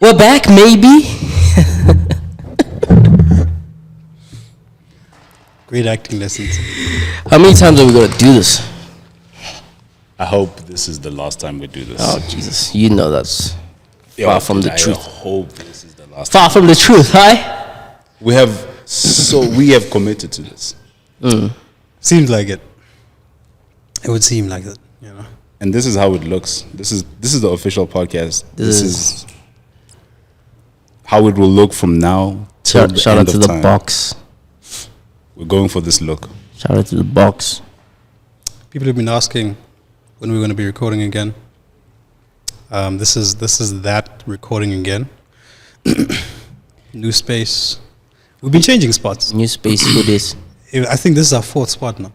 We're back, maybe. Great acting lessons. How many times are we gonna do this? I hope this is the last time we do this. Oh Jesus, you know that's far from the truth. I hope this is the last Far from the truth, huh? we have committed to this. Seems like it. It would seem like it, you know. And this is how it looks. This is the official podcast. This is how it will look from now till the Shout out end to of the time. box. We're going for this look. Shout out to the box. People have been asking when we're going to be recording again. This is that recording again. New space. We've been changing spots. New space for this. I think this is our fourth spot now.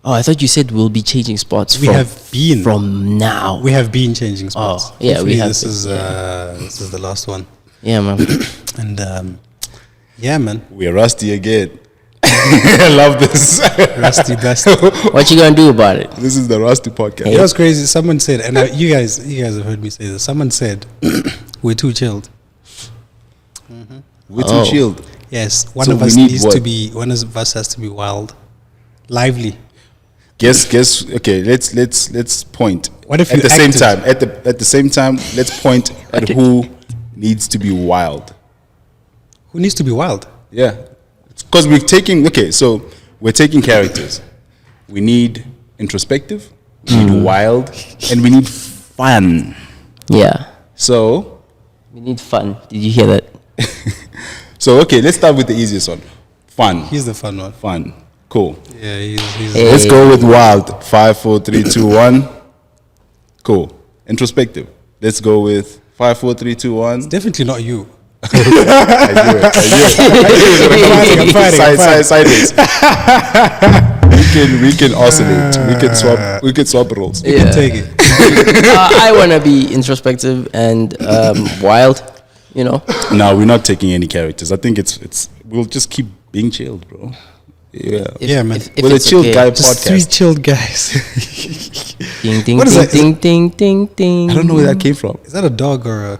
Oh, I thought you said we'll be changing spots. We have been from now. We have been changing spots. Oh, yeah, Hopefully we have. This is the last one. Yeah, man. And yeah, man. We're rusty again. I love this. Rusty best. What you gonna do about it? This is the Rusty podcast. You know what's crazy? Someone said, and you guys have heard me say this. Someone said we're too chilled. We're too chilled. Yes, one So of we us need needs what? to be. One of us has to be wild, lively. Guess. Okay, let's point. What if at you the same acted? time? At the same time, let's point at who needs to be wild. Who needs to be wild? Yeah, because we're taking. Okay, so we're taking characters. We need introspective. We need wild, and we need fun. Yeah, So, we need fun. Did you hear that? okay, let's start with the easiest one. Fun. He's the fun one. Fun. Cool. Yeah, he's Hey. Let's go with wild. 5, 4, 3, 2, 1. Cool. Introspective. Let's go with 5, 4, 3, 2, 1. definitely not you. I knew it. I'm fighting. Sideways. we can oscillate. We can swap roles. You can take it. I wanna be introspective and wild. You know. No, we're not taking any characters. I think it's we'll just keep being chilled, bro. Yeah. Yeah, man. If With a it's chill okay. guy Just three podcast. chilled guys. Ding ding What is ding, that? ding ding ding ding. I don't know where that came from. Is that a dog or a?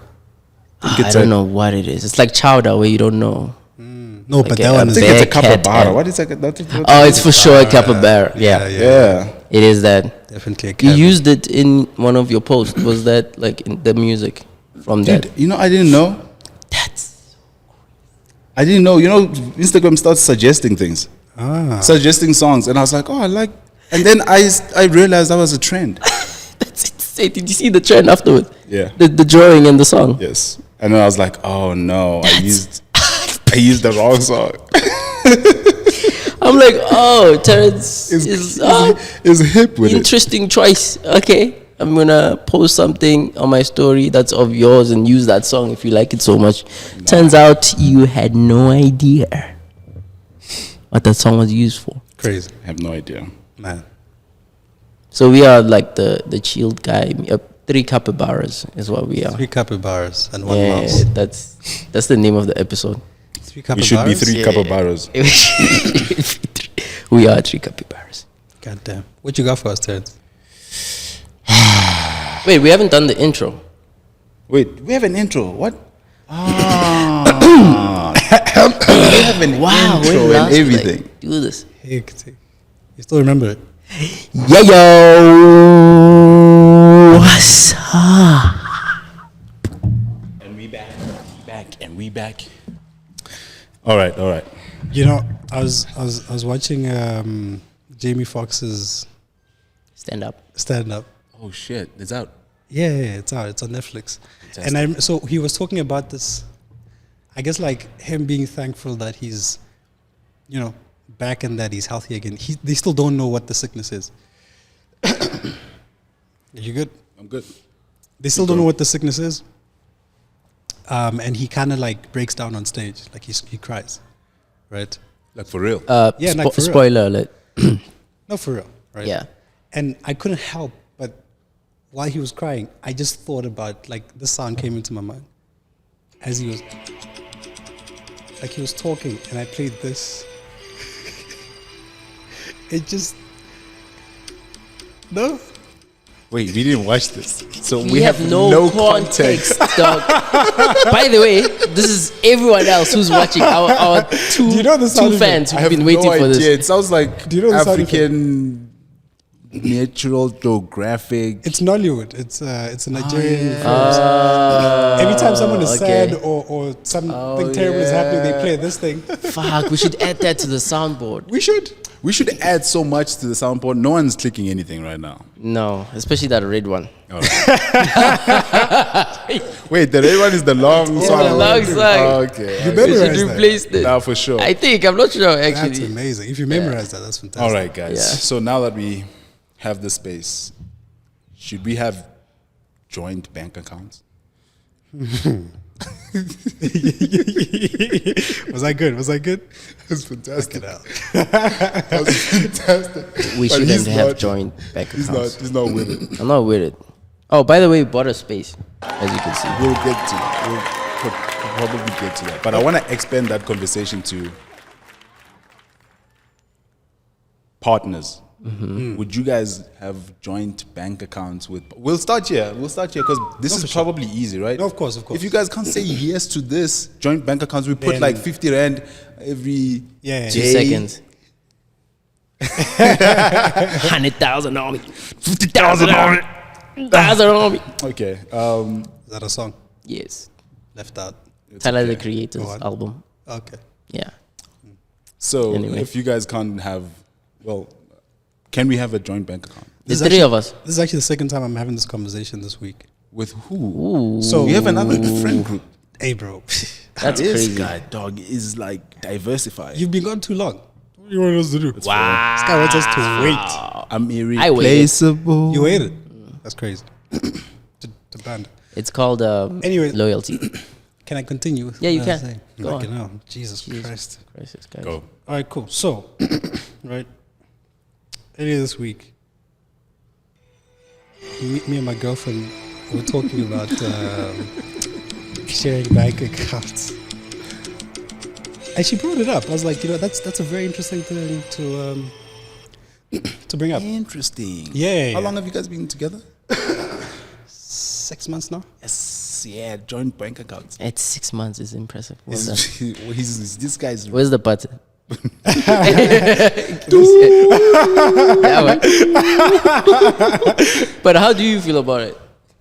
I don't know what it is. It's like chowder where you don't know. No, but Okay, that one I is. think it's a Bear, cat, capybara. and- What is that? Oh, it's for sure a capybara. Yeah, Yeah. it is that. Definitely a You cat. used it in one of your posts. Was that like in the music from Dude, that? you know, I didn't know. That's I didn't know. You know, Instagram starts suggesting things, suggesting songs, and I was like, oh, I like. And then I realized that was a trend. that's insane. Did you see the trend afterwards? Yeah. The drawing and the song. Yes. And then I was like, oh no, I used the wrong song. I'm like, oh, Terrence is Is hip with it. interesting choice. Okay, I'm gonna post something on my story that's of yours and use that song if you like it so much. Turns out you had no idea what that song was used for. Crazy, I have no idea. man. So we are like the chilled guy. 3 capybaras is what we are. 3 capybaras and 1 Yeah, mouse. that's the name of the episode. 3 We capybaras. should be 3 Yeah. capybaras. We are 3 capybaras. God damn. What you got for us, Terrence? Wait, we haven't done the intro. Wait, we have an intro. What? Ah, we have an intro and everything. Like, do this. Hey, you still remember it? Yeah, yo. What's up? And we back. All right. You know, I was watching Jamie Foxx's Stand up. stand up. Oh shit, it's out. Yeah, it's out. It's on Netflix. And so he was talking about this. I guess like him being thankful that he's, you know, back and that he's healthy again. They still don't know what the sickness is. Are you good? I'm good. They still don't know what the sickness is. And he kind of like breaks down on stage, like he cries, right? Like for real. Yeah, like for real. Spoiler alert. No, for real, right? Yeah. And I couldn't help but while he was crying, I just thought about like this sound came into my mind as he was talking, and I played this. It just no. Wait, we didn't watch this, so We have no context, dog. By the way, this is everyone else who's watching. Our two, Do you know the sound two effect? fans I who've have been waiting no for idea. this. It sounds like Do you know the sound effect? African Natural Geographic. It's Nollywood. It's a Nigerian film. Every time someone is okay. sad or something terrible is happening, they play this thing. Fuck, we should add that to the soundboard. We should. We should add so much to the soundboard. No one's clicking anything right now. No, especially that red one. All right. Wait, the red one is the long song. the long song. Okay. You We memorize should that. replace this. Now for sure. I think, I'm not sure That's actually. amazing. If you memorize that, that's fantastic. All right, guys. Yeah. So now that we have the space, should we have joint bank accounts? Was I good? Was I good? That's fantastic. Get out. That's fantastic. We But shouldn't he's have not- joint bank He's accounts. not. He's not with it. I'm not with it. Oh, by the way, we bought a space, as you can see. We'll get to. We'll probably get to that. But I want to expand that conversation to partners. Would you guys have joint bank accounts with? We'll start here. We'll start here because this is probably easy, right? No, of course, of course. If you guys can't say yes to this joint bank accounts, we put Then- like 50 rand every Yeah. 2 day. seconds. 100,000 on me. 50,000 on me. 1,000 on me. Okay. Is that a song? Yes. Left out. Tyler the okay. Creator's Go on. album. Okay. Yeah. So Anyway. if you guys can't have, well, can we have a joint bank account? The This is three actually- of us. This is actually the second time I'm having this conversation this week. With who? Ooh. So We have another friend group. Hey, bro. That's This crazy. guy, dog, is like diversified. You've been gone too long. What do you want us to do? Wow. This guy wants us to wait. I'm waited. irreplaceable. You waited. That's crazy. to band. It's called Anyway. loyalty. Can I continue? with Yeah, you what I was can. saying? Go on. Fucking hell. Jesus Christ. Crisis, guys. Go. All right, cool. So, right, earlier this week, me and my girlfriend were talking about sharing bank accounts, and she brought it up. I was like, that's a very interesting thing to bring up. Interesting. Yeah. How long have you guys been together? 6 months now. Yes. Yeah. Joint bank accounts. It's 6 months. It's impressive. Well done. This guy's. Where's the button? Yeah, what? But how do you feel about it?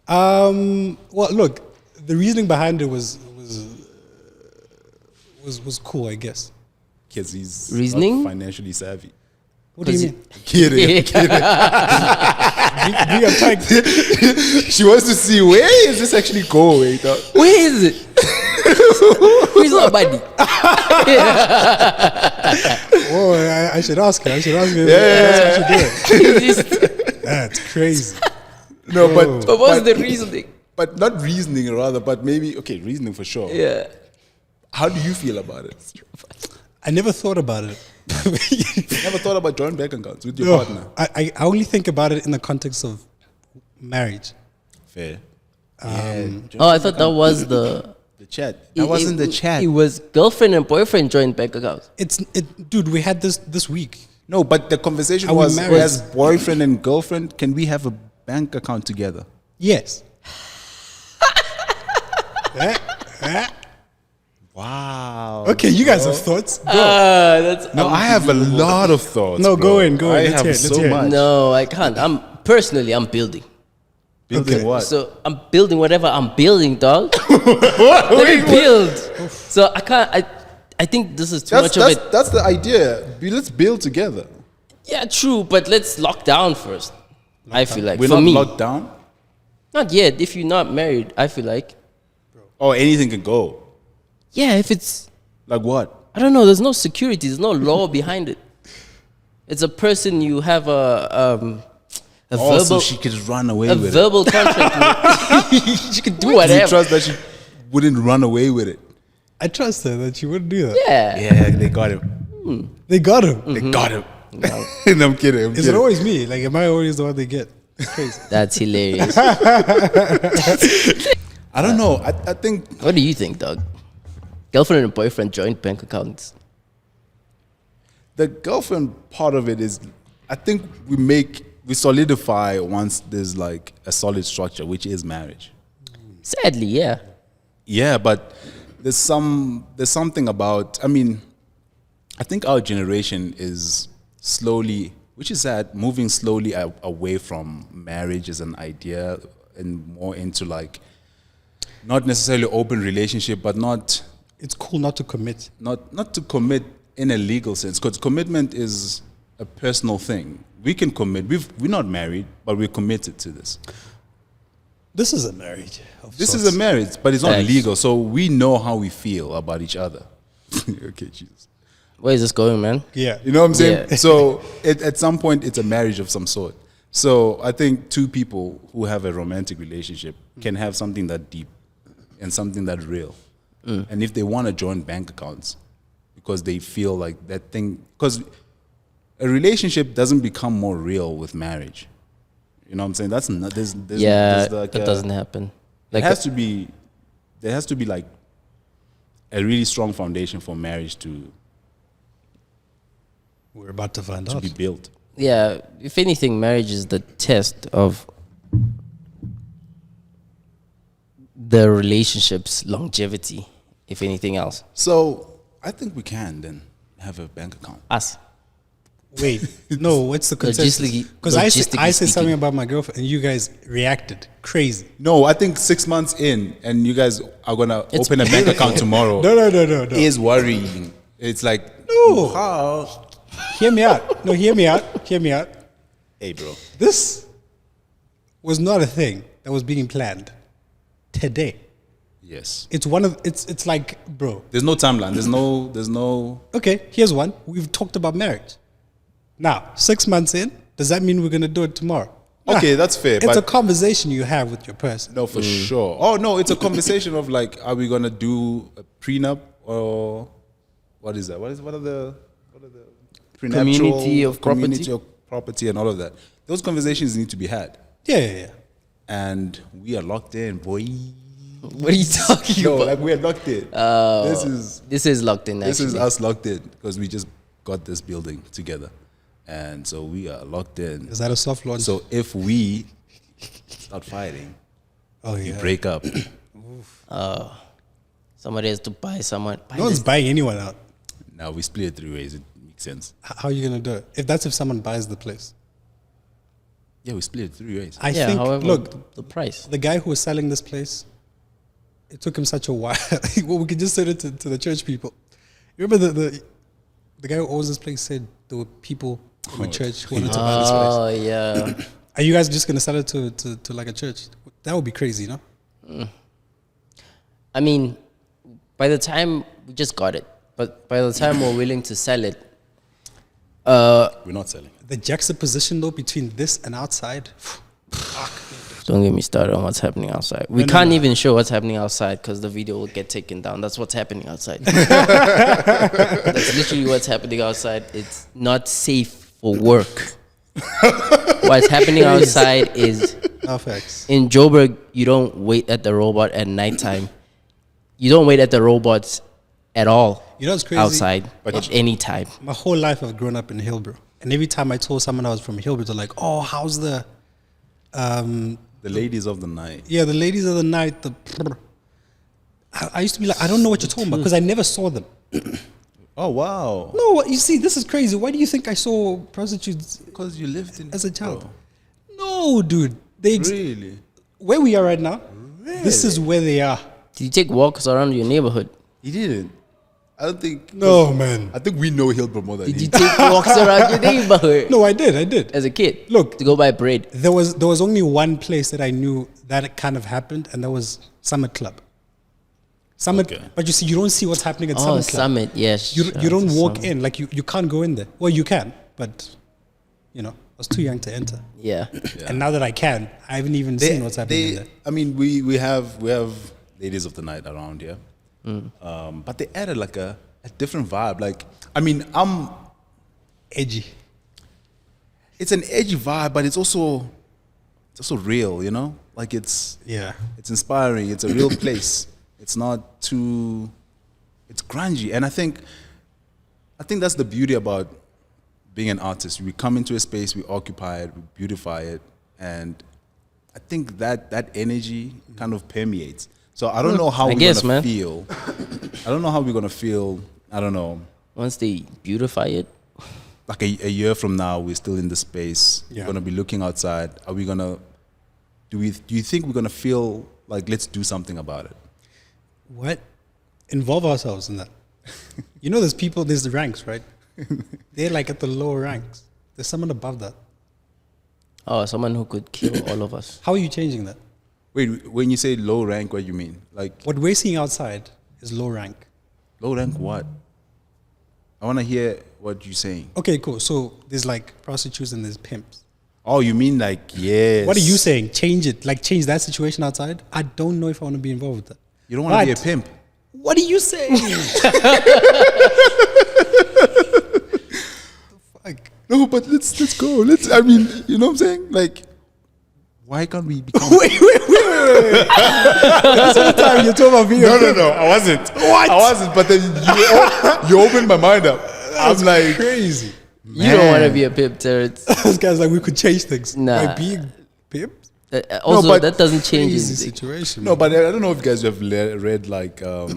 Well, look, the reasoning behind it was cool, I guess. Because he's Reasoning? not financially savvy. What do you mean? Kidding. Bring up time. She wants to see where is this actually going. Dog? Where is it? Where's our money? Oh, I should ask her. Yeah. That's what you're doing. That's crazy. No, but But what's the reasoning? But not reasoning, rather. But maybe reasoning for sure. Yeah. How do you feel about it? I never thought about it. Never thought about joint bank accounts with your No, partner. I only think about it in the context of marriage. Fair. Oh, I thought that was the chat. That wasn't the chat. It was girlfriend and boyfriend joint bank accounts. Dude, we had this week. No, but the conversation Are we was married? as boyfriend and girlfriend, can we have a bank account together? Yes. Wow. Okay, you guys have thoughts. Go. That's No, I have a lot of thoughts. No, bro. go in. I Let's have hear it, let's so hear it. much. no, I can't. I'm building. Building Okay. what? So I'm building whatever I'm building, dog. Let me build. So I can't. I think this is too much of it. That's the idea. Let's build together. Yeah, true. But let's lock down first. I feel like We're for not me, locked down. not yet. If you're not married, I feel like Oh, anything can go. yeah. If it's Like what? I don't know. There's no security. There's no law behind it. It's a person you have a Also, verbal she could run away a with it. verbal contract. With. You can do Do you whatever. trust that she wouldn't run away with it? I trust her that she wouldn't do that. Yeah. Yeah, they got him. They got him. They got him. No, I'm kidding. I'm Is it kidding. always me? Like, am I always the one they get? It's crazy. That's hilarious. I don't know. I think What do you think, Doug? Girlfriend and boyfriend joint bank accounts. the girlfriend part of it is, I think we make we solidify once there's like a solid structure, which is marriage. Sadly, yeah. Yeah, but there's something about, I mean, I think our generation is slowly, which is sad, moving slowly away from marriage as an idea and more into like not necessarily open relationship, but not It's cool not to commit. not to commit in a legal sense, because commitment is a personal thing. We can commit. We're not married, but we're committed to this. This is a marriage. This is a marriage, but it's not Thanks. legal, so we know how we feel about each other. Okay, Jesus. Where is this going, man? Yeah. You know what I'm saying? Yeah. So at some point, it's a marriage of some sort. So I think two people who have a romantic relationship can have something that deep and something that real. And if they want to join bank accounts because they feel like that thing, because a relationship doesn't become more real with marriage. You know what I'm saying? That's not, there's like that doesn't happen. Like there has to be like a really strong foundation for marriage to We're about to find be out. built. yeah, if anything, marriage is the test of the relationship's longevity, if anything else. So I think we can then have a bank account. Us. Wait, no, what's the consensus? Because I said Logistically something speaking. about my girlfriend and you guys reacted crazy. No, I think 6 months in, and you guys are gonna open a bank account tomorrow. No. Is worrying. It's like, No. how? Hear me out. No, hear me out. Hear me out. Hey, bro. This was not a thing that was being planned today. Yes. It's one of it's like, bro. There's no timeline. There's no. Okay, here's one. We've talked about marriage. Now, 6 months in, does that mean we're gonna do it tomorrow? Okay, that's fair. It's but a conversation you have with your person. no, for sure. Oh no, it's a conversation of like, are we gonna do a prenup or what is that? What are the prenuptial Community of property? community of property and all of that? Those conversations need to be had, Yeah. and we are locked in, boy. What are you talking No, about? like we are locked in. This is locked in, This actually. is us locked in because we just got this building together, and so we are locked in. Is that a soft launch? So if we start fighting, oh we yeah. break up. Somebody has to buy someone. Buy No one's this- buying anyone out. Now we split it 3 ways. It makes sense. How are you gonna do it? If someone buys the place. Yeah, we split it 3 ways. I yeah, think however, look, the price. the guy who was selling this place, it took him such a while. Well, we can just send it to the church people. You remember the guy who owns this place said there were people from a church who wanted to buy this place. Oh, yeah. Are you guys just gonna sell it to like a church? That would be crazy, no? I mean, by the time we just got it, but by the time we're willing to sell it, We're not selling it. The juxtaposition though between this and outside. don't get me started on what's happening outside. We No. can't even show what's happening outside because the video will get taken down. That's what's happening outside. That's literally what's happening outside. It's not safe for work. What's happening outside is No facts. in Joburg, you don't wait at the robot at nighttime. You don't wait at the robots at all. You know what's crazy? Outside But at any time. My whole life I've grown up in Hillbrow. And every time I told someone I was from Hillbrow, they're like, oh, how's the The ladies of the night. yeah, the ladies of the night, I used to be like, I don't know what you're talking about because I never saw them. Oh wow! No, you see, this is crazy. Why do you think I saw prostitutes Because you lived in as a child? No, dude. They Really? where we are right now, this is where they are. Did you take walks around your neighborhood? He didn't. I don't think. No, man. I think we know Hillbrow more than Did he. you take walks around your neighborhood No, I did. as a kid? Look. To go buy bread. There was only one place that I knew that it kind of happened, and that was Summit Club. Summit, Okay. but you see, you don't see what's happening at Oh, Summit Club. Summit, yes. You don't walk in, like you can't go in there. Well, you can, but you know, I was too young to enter. Yeah. Yeah. And now that I can, I haven't even seen what's happening in there. I mean, we have ladies of the night around here, but they added like a different vibe. Like, I mean, Edgy. it's an edgy vibe, but it's also real. You know, like it's Yeah. inspiring. It's a real place. It's not too. It's grungy, and I think that's the beauty about being an artist, we come into a space, we occupy it, we beautify it, and I think that energy kind of permeates. So I don't know how we're gonna feel. I don't know how we're gonna feel. I don't know. Once they beautify it, like a year from now, we're still in the space. Yeah. We're gonna be looking outside. Are we gonna? Do you think we're gonna feel like let's do something about it? What? Involve ourselves in that. You know, there's the ranks, right? They're like at the lower ranks. There's someone above that. oh, someone who could kill all of us. How are you changing that? Wait, when you say low rank, what do you mean? Like What we're seeing outside is low rank. low rank what? I want to hear what you're saying. Okay, cool. So there's like prostitutes and there's pimps. Oh, you mean like yes? What are you saying? Change it. Like change that situation outside? I don't know if I want to be involved with that. You don't want to be a But- pimp. What are you saying? Fuck. No, but let's go. I mean, you know what I'm saying? Like, why can't we become? Wait. This whole time you're talking about being a pimp. No. I wasn't. What? I wasn't. But then you opened my mind up. I'm like, Crazy. You don't want to be a pimp, Terrence. This guy's like, we could change things. Nah. By being pimp? Also, but that doesn't change Crazy anything. situation. no, but I don't know if you guys have read like a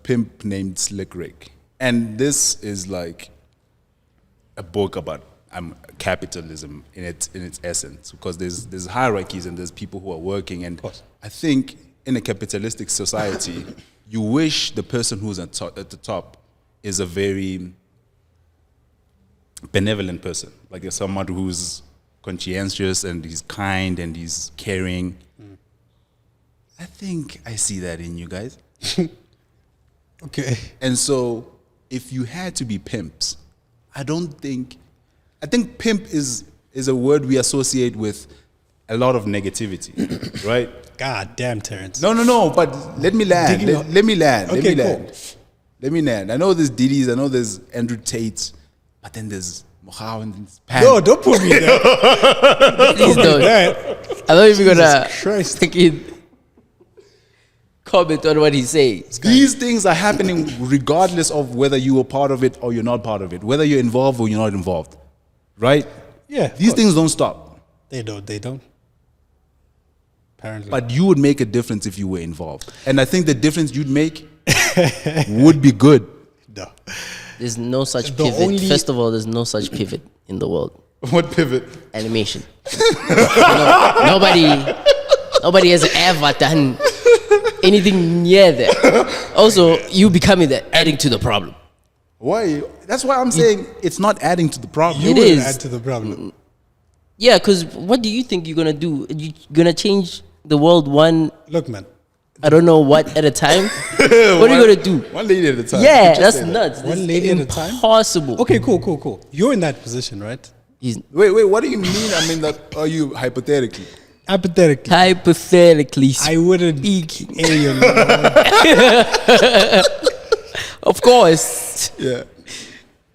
pimp named Slick Rick, and this is like a book about capitalism in its essence, because there's hierarchies and there's people who are working, and I think in a capitalistic society, you wish the person who's at the top is a very benevolent person, like there's someone who's conscientious and he's kind and he's caring. I think I see that in you guys. Okay. And so if you had to be pimps, I think pimp is a word we associate with a lot of negativity, right? God damn, Terrence. No, but let me land. Let me land. Okay, Let cool. me land. I know there's Diddy's, I know there's Andrew Tate, but then there's Mohau and there's Pan. No, don't put me there. Please don't. That. I'm not even gonna Christ. fucking comment on what he says. These things are happening regardless of whether you are part of it or you're not part of it, whether you're involved or you're not involved, right? Yeah. These things don't stop. They don't. Apparently. But you would make a difference if you were involved. And I think the difference you'd make would be good. No. There's no such The pivot. only- First of all, there's no such pivot in the world. What pivot? Animation. Nobody has ever done anything near that. Also, you becoming that, adding to the problem. Why? That's why I'm saying it's not adding to the problem. You It will is. add to the problem. Yeah, because what do you think you're gonna do? You're gonna change the world one, Look, man. I don't know what at a time? What are you gonna do? One lady at a time. Yeah, You just that's said that. nuts. One That's lady at a time? Impossible. Okay, cool. You're in that position, right? Wait, what do you mean? I mean, that are you hypothetically? Hypothetically. Hypothetically I wouldn't speaking. alien. Of course. Yeah.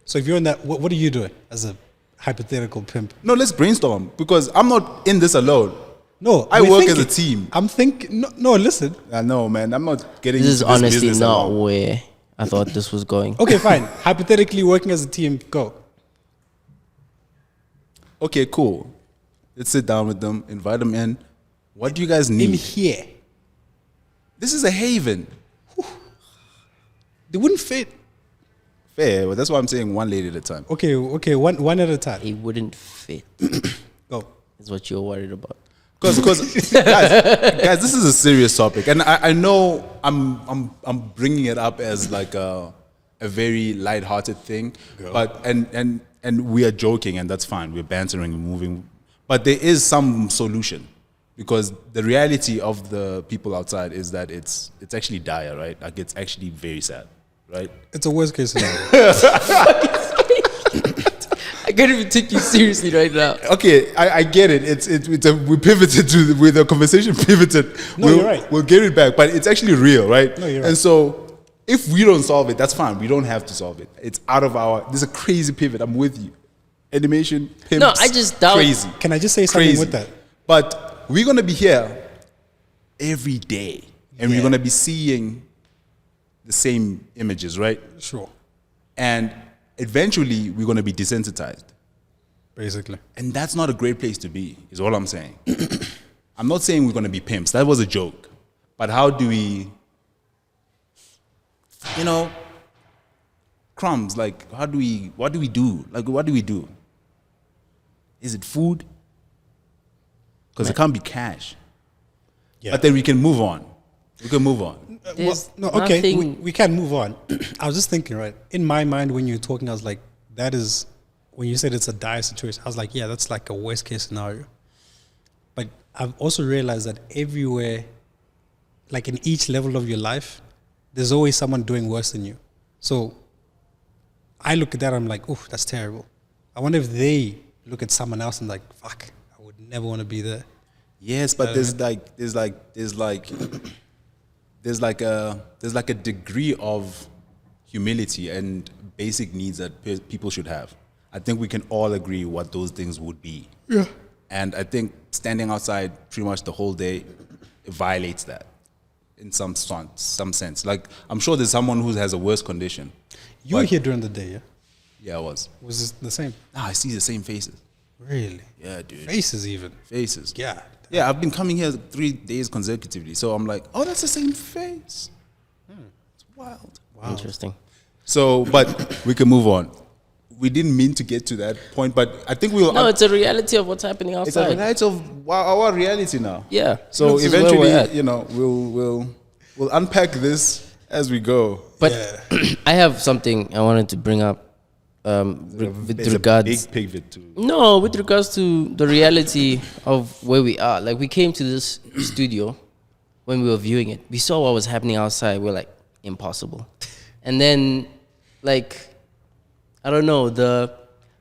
So if you're in that, what are you doing as a hypothetical pimp? No, let's brainstorm, because I'm not in this alone. No, I we're work as thinking. a team. I'm thinking. No, listen. I know, man. I'm not getting This is into this honestly business not alone. where I thought this was going. Okay, fine. Hypothetically, working as a team, go. Okay, cool. Let's sit down with them, invite them in. What do you guys In need? here, This is a haven. they wouldn't fit. Fair, but that's why I'm saying one lady at a time. Okay, one at a time. It wouldn't fit, Go. is what you're worried about. Because guys, this is a serious topic, and I know I'm bringing it up as like a very light-hearted thing, but and we are joking, and that's fine. We're bantering and moving, but there is some solution, because the reality of the people outside is that it's actually dire, right? Like it's actually very sad, right? It's a worst case scenario. I can't even take you seriously right now. Okay, I get it. We pivoted with the conversation pivoted. No, you're right. We'll get it back, but it's actually real, right? No, you're right. And so, if we don't solve it, that's fine. We don't have to solve it. It's out of our. This is a crazy pivot. I'm with you. Animation, pimps, No, I just doubt- crazy. Can I just say something Crazy. with that? But we're gonna be here every day, and Yeah. we're gonna be seeing the same images, right? Sure. And eventually we're going to be desensitized. Basically. And that's not a great place to be, is all I'm saying. I'm not saying we're going to be pimps. That was a joke. But how do we, crumbs, like, what do we do? Like, what do we do? Is it food? Because it can't be cash. Yeah. But then we can move on. We can move on. Okay, we can move on. I was just thinking, right? In my mind, when you were talking, I was like, that is, when you said it's a dire situation, I was like, yeah, that's like a worst case scenario. But I've also realized that everywhere, like in each level of your life, there's always someone doing worse than you. So I look at that, I'm like, oh, that's terrible. I wonder if they look at someone else and like, fuck, I would never want to be there. Yes, but there's like a degree of humility and basic needs that people should have. I think we can all agree what those things would be. Yeah. And I think standing outside pretty much the whole day violates that in some sense. Like, I'm sure there's someone who has a worse condition. You were here during the day, yeah? Yeah, I was. Was it the same? I see the same faces. Really? Yeah, dude. Faces even? Faces. Yeah. Yeah, I've been coming here 3 days consecutively. So I'm like, oh, that's the same face. It's wild. Wow. Interesting. So, but we can move on. We didn't mean to get to that point, but I think we'll... No, it's a reality of what's happening It's a outside. reality of our reality now. Yeah. So This is where we're at. eventually, we'll unpack this as we go. But I have something I wanted to bring up with It's regards. a big pivot too. No, with regards to the reality of where we are. Like, we came to this studio when we were viewing it. We saw what was happening outside. We're like, impossible. And then, like, I don't know, the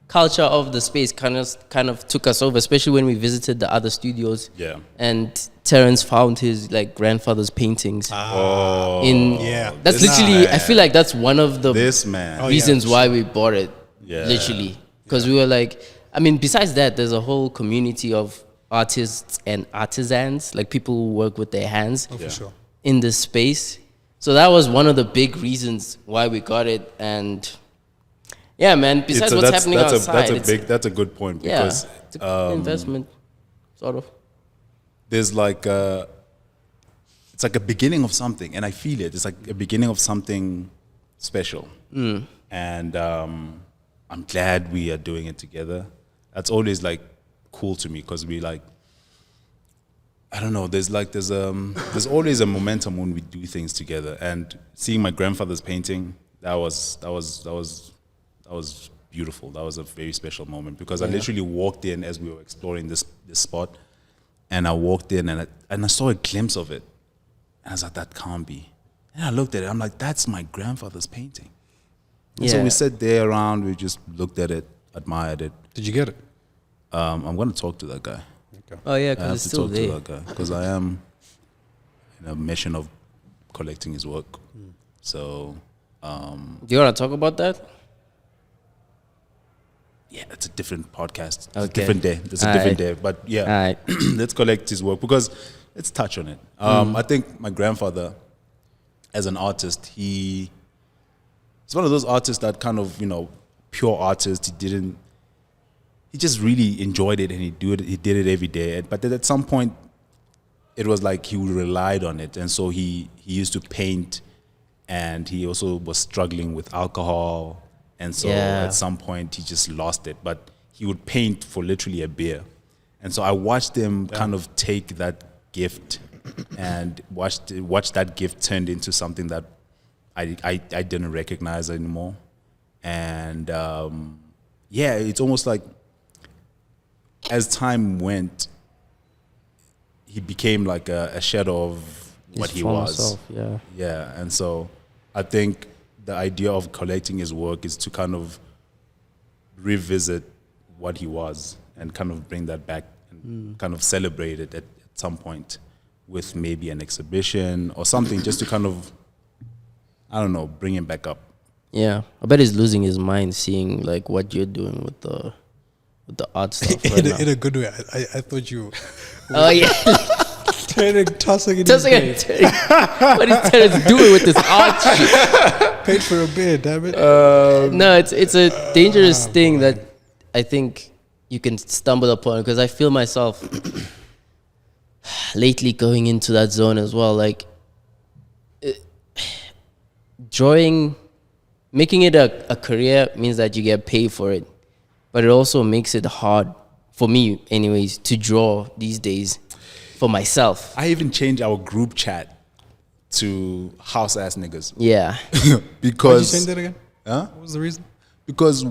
culture of the space kind of took us over, especially when we visited the other studios. Yeah. And Terrence found his grandfather's paintings. Yeah. That's This literally, man. I feel like that's one of the This man. Oh, reasons why we bought it. Yeah. Literally. Because we were like, I mean, besides that, there's a whole community of artists and artisans, like people who work with their hands For sure. in this space. So that was one of the big reasons why we got it. And yeah, man, besides what's happening outside, That's a good point, yeah, because it's an investment, sort of. there's it's like a beginning of something, and I feel it. It's like a beginning of something special. And I'm glad we are doing it together. That's always like cool to me, because we like, I don't know, there's always a momentum when we do things together. And seeing my grandfather's painting, that was beautiful. That was a very special moment, because I literally walked in as we were exploring this spot, and I walked in and I saw a glimpse of it, and I was like, that can't be. And I looked at it, I'm like, that's my grandfather's painting. And so we sat there around, we just looked at it, admired it. Did you get it? I'm going to talk to that guy. Okay. Oh, yeah, I because have it's to still talk to there. that guy, because I am in a mission of collecting his work. So, Do you want to talk about that? yeah, it's a different podcast. It's a Okay. different day. It's a All different right. day. But yeah, All right. let's collect his work, because let's touch on it. I think my grandfather, as an artist, he's one of those artists that kind of, pure artist. He just really enjoyed it, and he did it every day. But then at some point, it was like he relied on it. And so he used to paint, and he also was struggling with alcohol. And so at some point he just lost it, but he would paint for literally a beer. And so I watched him kind of take that gift and watch that gift turned into something that I didn't recognize anymore. And it's almost like as time went, he became like a shadow of what he former was. self, yeah. Yeah, and so I think the idea of collecting his work is to kind of revisit what he was and kind of bring that back and kind of celebrate it at some point with maybe an exhibition or something, just to kind of, I don't know, bring him back up. Yeah, I bet he's losing his mind seeing like what you're doing with the art stuff right now. In a good way. I thought you. Oh yeah, Tossing it. Tossing and turning. What is Terrence doing with this art shit? Paid for a beer, damn it. No, it's a dangerous thing that I think you can stumble upon, because I feel myself lately going into that zone as well. Like drawing, making it a career means that you get paid for it, but it also makes it hard for me, anyways, to draw these days for myself. I even changed our group chat to house ass niggas. Yeah. Because Why'd you change that again? Huh? What was the reason? Because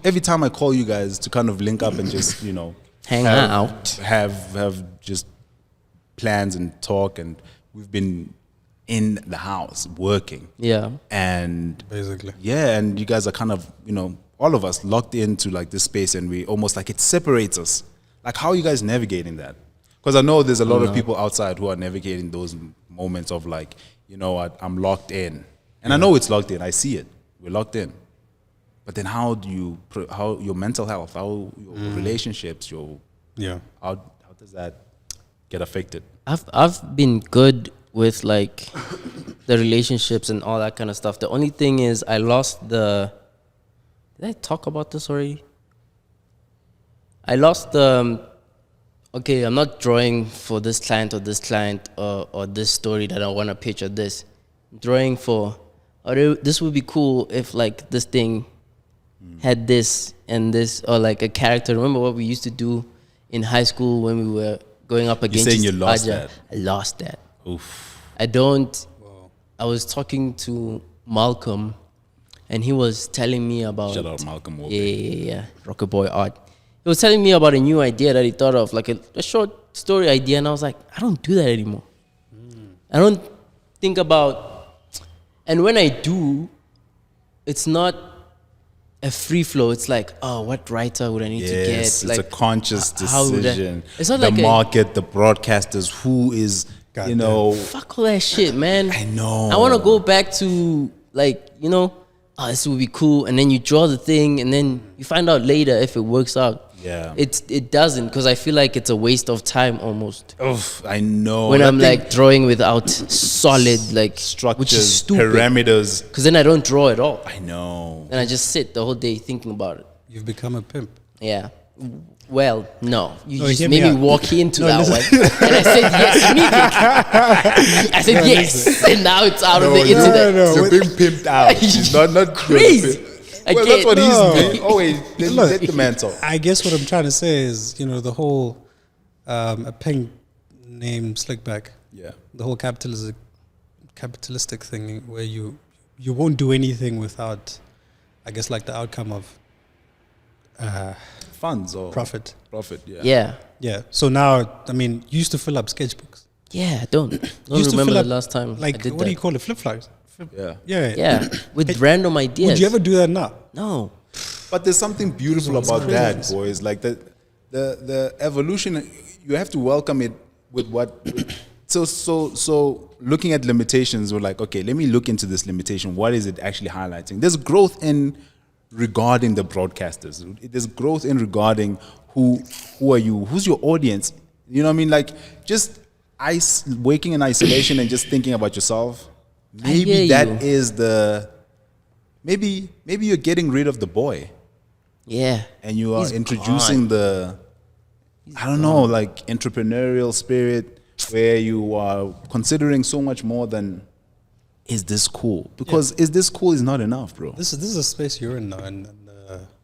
every time I call you guys to kind of link up and just, Hang out. have just plans and talk, and we've been in the house working. Yeah. And Basically. yeah, and you guys are kind of, all of us locked into like this space, and we almost like it separates us. Like, how are you guys navigating that? Because I know there's a lot of people outside who are navigating those moments of like, I'm locked in. And I know it's locked in. I see it. We're locked in. But then how your mental health, how your relationships, how does that get affected? I've been good with like the relationships and all that kind of stuff. The only thing is I lost did I talk about this already? I lost okay, I'm not drawing for this client or this story that I want to pitch or this. I'm drawing for, this would be cool if like this thing had this and this, or like a character. Remember what we used to do in high school when we were going up against... You're saying you lost that? I lost that. Oof. I was talking to Malcolm, and he was telling me about... Shout out Malcolm Walker. Yeah. Rocket Boy art. He was telling me about a new idea that he thought of, like a short story idea, and I was like, I don't do that anymore. I don't think about... And when I do, it's not a free flow. It's like, oh, what writer would I need to get? Yes, it's like, a conscious decision. It's not the like market, the broadcasters, who is, fuck all that shit, man. I know. I want to go back to like, this would be cool, and then you draw the thing, and then you find out later if it works out. Yeah. It doesn't, because I feel like it's a waste of time almost. Oof, I know. When I'm like drawing without solid like structures, which is stupid, parameters. because then I don't draw at all. I know. And I just sit the whole day thinking about it. You've become a pimp. Yeah. Well, no. You No, just hear made me me out. walk into No, that listen. one. And I said yes immediately. I said yes. And now it's out of the No, internet. no. You're being pimped out. It's not Crazy. Well, Again, that's what no. he's doing. Oh, wait. Let the man talk. I guess what I'm trying to say is, the whole a pink name Slickback. Yeah. The whole capitalistic thing where you won't do anything without, I guess, like the outcome of Funds or profit. Profit, yeah. Yeah. Yeah. So now, I mean, you used to fill up sketchbooks. Yeah, I don't Used to remember fill the up, last time like, I did what that. do you call it? Flip flops. Yeah. Yeah. Yeah, with random ideas. Would you ever do that now? No. But there's something beautiful about that, boys. Like the evolution, you have to welcome it with what. So looking at limitations, we're like, okay, let me look into this limitation. What is it actually highlighting? There's growth in regarding the broadcasters. There's growth in regarding who are you? Who's your audience? You know what I mean? Like just waking in isolation and just thinking about yourself. Maybe that is maybe you're getting rid of the boy. Yeah. And you are He's introducing I don't know, like entrepreneurial spirit where you are considering so much more than, is this cool? Because is this cool is not enough, bro. This is a space you're in now, and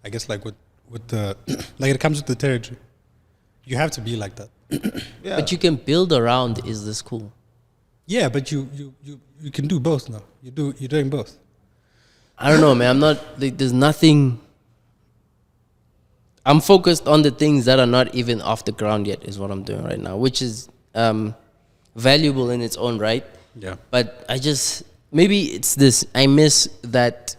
I guess like with the like it comes with the territory. You have to be like that. Yeah. But you can build around, is this cool? Yeah, but you can do both now. You're doing both. I don't know, man. I'm not, like, there's nothing. I'm focused on the things that are not even off the ground yet, is what I'm doing right now, which is valuable in its own right. Yeah. But I just, maybe it's this, I miss that,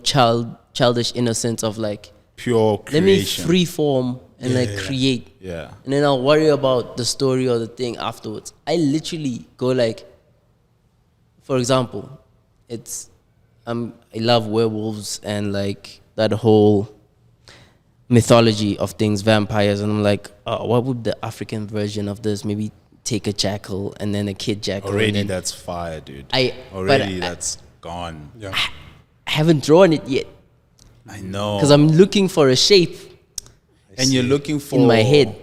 childish innocence of like, Pure let me creation. free form and create. Yeah. And then I'll worry about the story or the thing afterwards. I literally go like, for example, I love werewolves and like that whole mythology of things, vampires, and I'm like, what would the African version of this maybe take a jackal and then a kid jackal. Already and then that's fire, dude. But That's gone. Yeah. I haven't drawn it yet I know. because I'm looking for a shape And you're looking for in my head.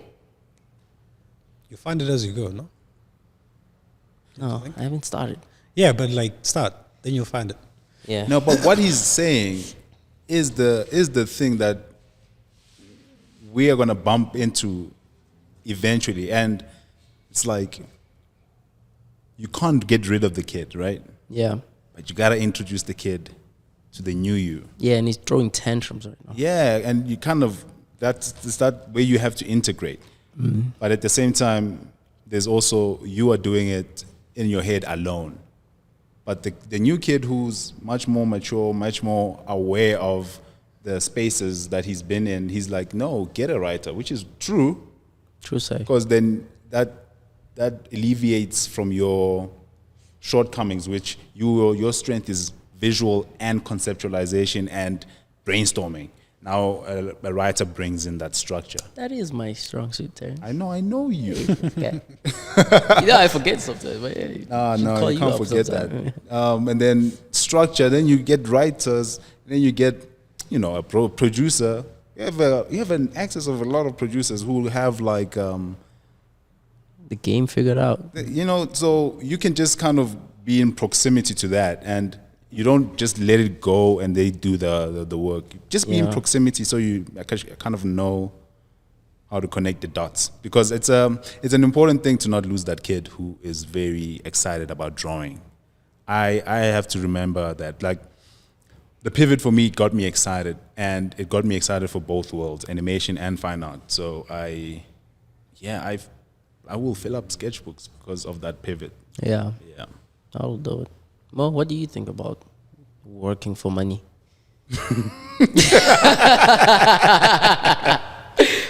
You find it as you go, no? No, I haven't started. Yeah, but like start, then you'll find it. Yeah. No, but what he's saying is the thing that we are gonna bump into eventually, and it's like you can't get rid of the kid, right? Yeah. But you gotta introduce the kid to the new you. Yeah, and he's throwing tantrums right now. Yeah, and you kind of that's that where you have to integrate. But at the same time, there's also you are doing it in your head alone. But the new kid who's much more mature, much more aware of the spaces that he's been in, he's like, no, get a writer, which is true, True say. because then that alleviates from your shortcomings, which your strength is visual and conceptualization and brainstorming. Now a writer brings in that structure. That is my strong suit, Terry. I know you. Okay. I forget sometimes. But yeah, No, you can't forget that. And then structure, then you get writers, then you get, a producer. You have an access of a lot of producers who have like, the game figured out. so you can just kind of be in proximity to that, and you don't just let it go and they do the work. Just be in proximity so you kind of know how to connect the dots, because it's an important thing to not lose that kid who is very excited about drawing. I have to remember that, like, the pivot for me got me excited, and it got me excited for both worlds, animation and fine art. So I will fill up sketchbooks because of that pivot. Yeah. Yeah. I'll do it. Mo, what do you think about working for money?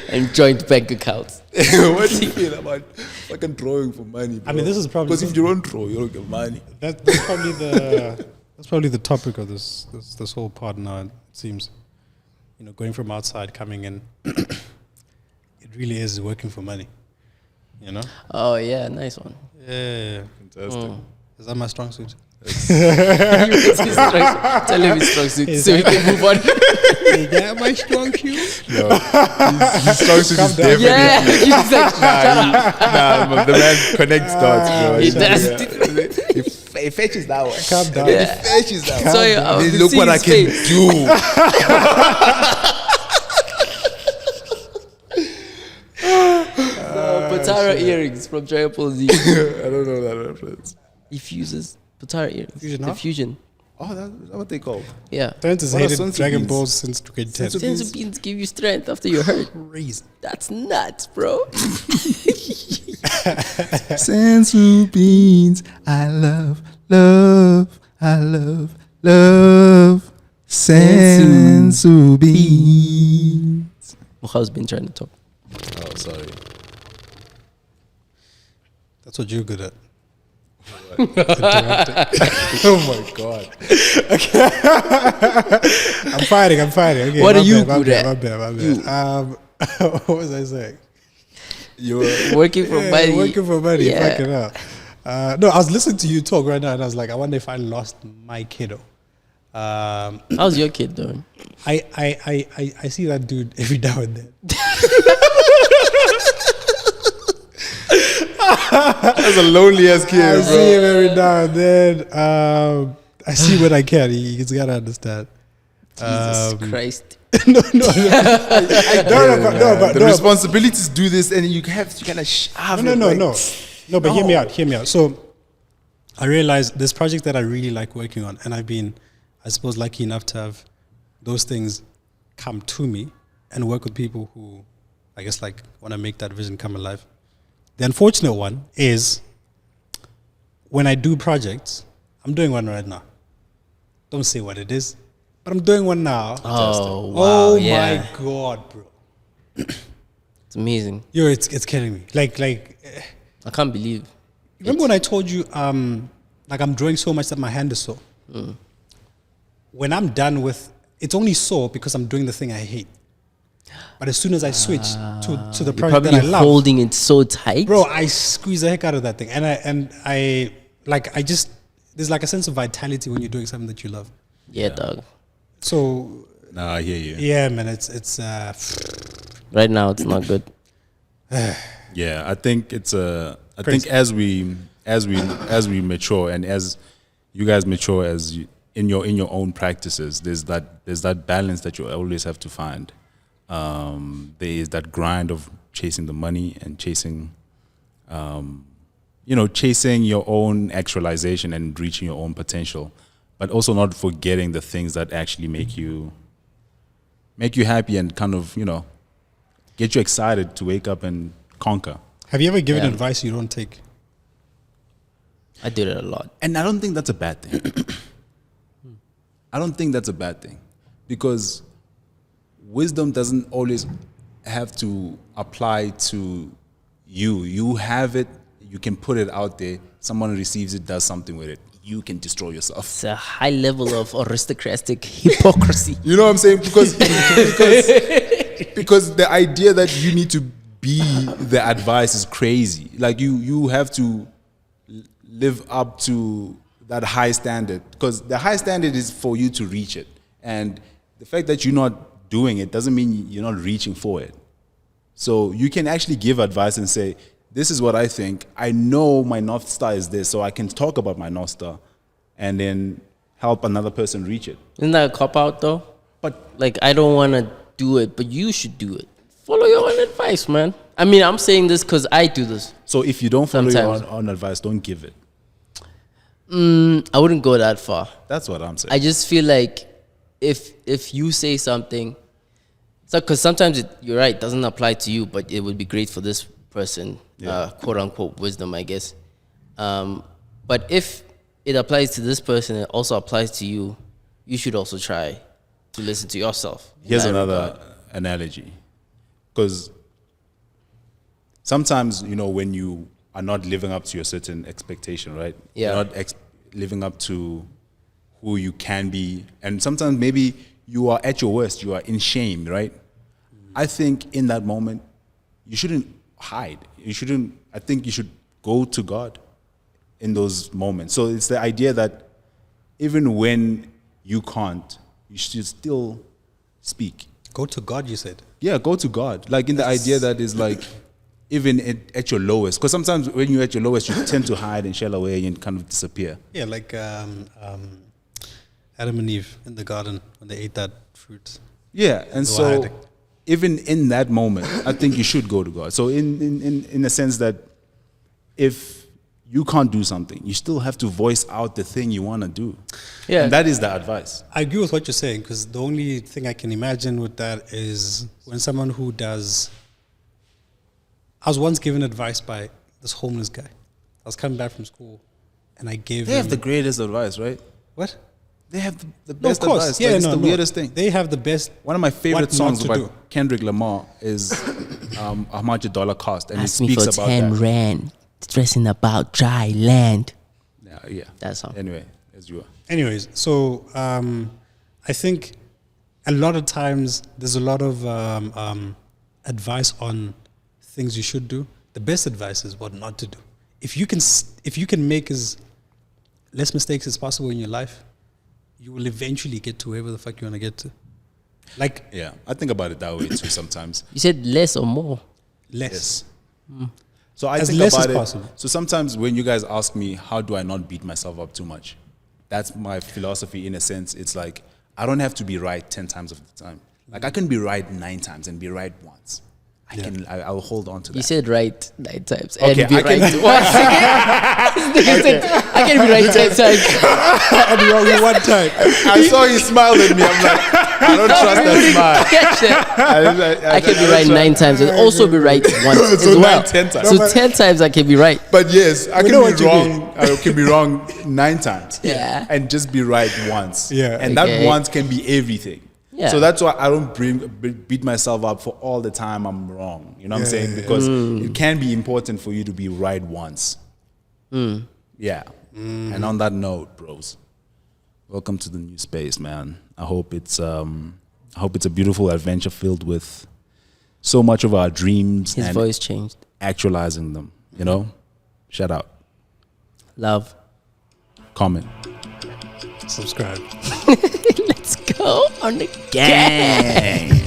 And joint bank accounts. What do you feel about fucking drawing for money, bro? I mean, this is probably because if you don't draw, you don't get money. that's probably the topic of this whole part now. It seems, going from outside, coming in, it really is working for money. Oh, yeah, nice one. Yeah. Fantastic. Is that my strong suit? It's his strong, tell him his strong suit so we can move on. Is that my strong suit? No, his strong suit is definitely. Yeah, he's like, Nah, the man connects dots, bro. He does. He fetches that one. Calm down. Yeah. He fetches that one. So I was Look what I seeing can his do. Patara earrings from Dragon Ball Z. I don't know that reference. He fuses Patara earrings. Fusion, The huh? fusion. Oh, that's what they call. Yeah. Parents has What are hated senzu Dragon beans? Balls since grade 10. Senzu Senzu beans give you strength after you're hurt. Crazy. That's nuts, bro. Senzu beans, I love, I love Senzu beans. Mukha's been trying to talk. Oh, sorry. That's what you're good at. Oh my god. I'm fighting. Okay, What my are you bad, good at? My bad. What was I saying? You were Working for money. Working for money. Yeah. Fucking hell. No, I was listening to you talk right now, and I was like, I wonder if I lost my kiddo. How's your kid doing? I see that dude every now and then. That's a lonely ass kid, I bro. see him every now and then. I see what I can. He's gotta understand. Jesus Christ. No, The but responsibilities do this, and you have to kind of shove it. Like, no. But hear me out. So I realized this project that I really like working on, and I've been, I suppose, lucky enough to have those things come to me and work with people who, I guess, like want to make that vision come alive. The unfortunate one is when I do projects, I'm doing one right now. Don't say what it is, but I'm doing one now. Oh, wow. Oh yeah. my God, bro. It's amazing. Yo, it's killing me. Like, I can't believe. remember when I told you, like I'm drawing so much that my hand is sore? When I'm done with, it's only sore because I'm doing the thing I hate. But as soon as I switch to the You're project that probably I love, holding it so tight. bro, I squeeze the heck out of that thing, and I just there's like a sense of vitality when you're doing something that you love. Yeah, dog. So No, I hear you. yeah, man, it's Right now, it's not good. Yeah, I think it's I Crazy. think as we mature and as you guys mature as you, in your own practices, there's that balance that you always have to find. There is that grind of chasing the money and chasing, chasing your own actualization and reaching your own potential, but also not forgetting the things that actually make you happy and kind of, get you excited to wake up and conquer. Have you ever given Yeah. advice you don't take? I do that a lot. And I don't think that's a bad thing. I don't think that's a bad thing, because wisdom doesn't always have to apply to you. You have it, you can put it out there, someone receives it, does something with it. You can destroy yourself. It's a high level of aristocratic hypocrisy. You know what I'm saying? Because the idea that you need to be the advice is crazy. Like you have to live up to that high standard, because the high standard is for you to reach it. And the fact that you're not doing it doesn't mean you're not reaching for it. So you can actually give advice and say, this is what I think. I know my North Star is this, so I can talk about my North Star and then help another person reach it. Isn't that a cop-out, though? But Like, I don't want to do it, but you should do it. Follow your own advice, man. I mean, I'm saying this because I do this. so if you don't follow Sometimes. your own advice, don't give it. I wouldn't go that far. That's what I'm saying. I just feel like if you say something, so because sometimes you're right, it doesn't apply to you, but it would be great for this person, quote unquote wisdom, I guess. But if it applies to this person, it also applies to you. You should also try to listen to yourself. in Here's that another regard. analogy, because sometimes when you are not living up to your certain expectation, right? Yeah. You're not living up to who you can be, and sometimes maybe you are at your worst. You are in shame, right? I think in that moment, you shouldn't hide. You shouldn't. I think you should go to God in those moments. So it's the idea that even when you can't, you should still speak. Go to God, you said. Yeah, go to God. Like in the idea that is like, even at your lowest. Because sometimes when you're at your lowest, you tend to hide and shell away and kind of disappear. Yeah, like Adam and Eve in the garden when they ate that fruit. Yeah, and They were so hiding. even in that moment, I think you should go to God. So in a sense that if you can't do something, you still have to voice out the thing you want to do. Yeah. And that is the advice. I agree with what you're saying, because the only thing I can imagine with that is when someone who does. I was once given advice by this homeless guy. I was coming back from school, and I gave They him have the greatest advice, right? what? They have the No, of best course, advice. yeah, Like, it's no, the no. weirdest thing. They have the best. One of my favorite what not songs to by do. Kendrick Lamar is How Much a Dollar Cost, and Ask it me speaks for about 10 that. rand, stressing about dry land. Yeah. That song. Anyway, as you are. Anyways, so I think a lot of times there's a lot of advice on things you should do. The best advice is what not to do. If you can make as less mistakes as possible in your life, you will eventually get to wherever the fuck you want to get to. Like Yeah, I think about it that way too sometimes. You said less or more. less. So I As think less about as it. possible. So sometimes when you guys ask me, how do I not beat myself up too much? That's my philosophy in a sense. It's like, I don't have to be right 10 times of the time. Like I can be right 9 times and be right once. I will hold on to that. You said right 9 times Okay, and be I can- right once again. You said, I can be right 10 times. And wrong one time. I saw you smiled at me. I'm like, I don't trust that smile. I can be right 9 times and also be right once as So well. 9, 10 times. So 10 times I can be right. But yes, I We can know be what you wrong. I can be wrong 9 times. Yeah. And just be right once. Yeah. And Okay. that once can be everything. Yeah. So that's why I don't beat myself up for all the time I'm wrong. You know what I'm saying? Because it can be important for you to be right once. Yeah. And on that note, bros, welcome to the new space, man. I hope it's a beautiful adventure filled with so much of our dreams His and voice changed. actualizing them. You know, shout out, Love. comment. Subscribe. Let's go on the gang.